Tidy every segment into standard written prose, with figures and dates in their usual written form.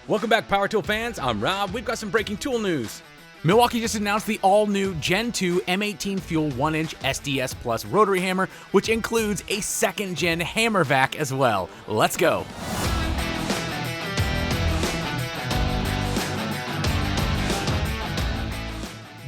Welcome back, Power Tool fans. I'm Rob. We've got some breaking tool news. Milwaukee just announced the all-new Gen 2 M18 FUEL 1-inch SDS Plus rotary hammer, which includes a second-gen HAMMERVAC as well. Let's go.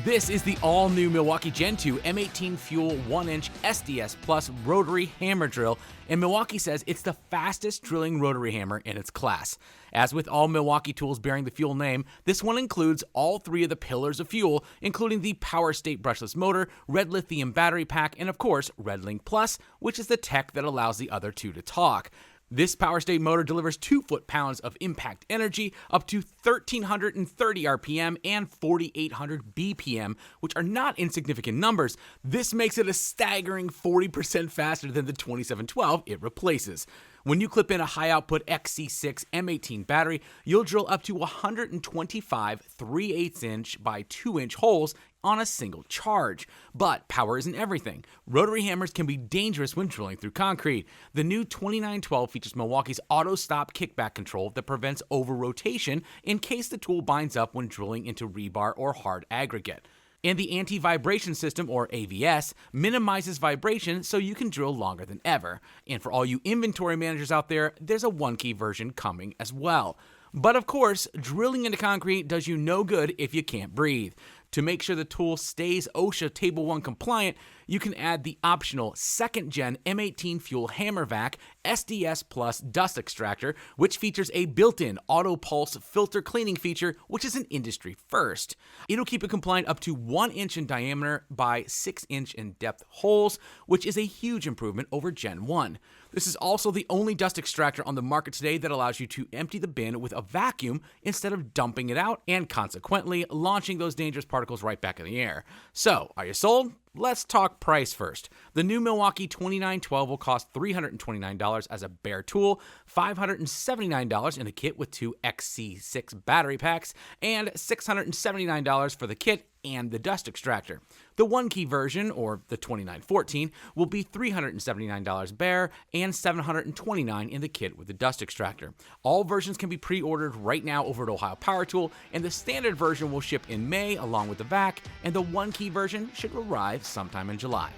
This is the all-new Milwaukee Gen 2 M18 FUEL 1-inch SDS Plus rotary hammer drill, and Milwaukee says it's the fastest drilling rotary hammer in its class. As with all Milwaukee tools bearing the FUEL name, this one includes all three of the pillars of FUEL, including the Power State brushless motor, red lithium battery pack, and of course, RedLink Plus, which is the tech that allows the other two to talk. This Power State motor delivers 2 foot-pounds of impact energy, up to 1,330 RPM and 4,800 BPM, which are not insignificant numbers. This makes it a staggering 40% faster than the 2712 it replaces. When you clip in a high-output XC6 M18 battery, you'll drill up to 125 3/8-inch by 2-inch holes on a single charge. But power isn't everything. Rotary hammers can be dangerous when drilling through concrete. The new 2912 features Milwaukee's auto-stop kickback control that prevents over-rotation in case the tool binds up when drilling into rebar or hard aggregate. And the anti-vibration system, or AVS, minimizes vibration so you can drill longer than ever. And for all you inventory managers out there, there's a one-key version coming as well. But of course, drilling into concrete does you no good if you can't breathe. To make sure the tool stays OSHA Table 1 compliant, you can add the optional second-gen M18 FUEL HAMMERVAC SDS Plus dust extractor, which features a built-in auto pulse filter cleaning feature, which is an industry first. It'll keep it compliant up to 1 inch in diameter by 6 inch in depth holes, which is a huge improvement over Gen 1. This is also the only dust extractor on the market today that allows you to empty the bin with a vacuum instead of dumping it out and consequently launching those dangerous particles right back in the air. So, are you sold? Let's talk price first. The new Milwaukee 2912 will cost $329 as a bare tool, $579 in a kit with 2 XC6 battery packs, and $679 for the kit and the dust extractor. The one-key version, or the 2914, will be $379 bare and $729 in the kit with the dust extractor. All versions can be pre-ordered right now over at Ohio Power Tool, and the standard version will ship in May along with the VAC, and the one-key version should arrive sometime in July.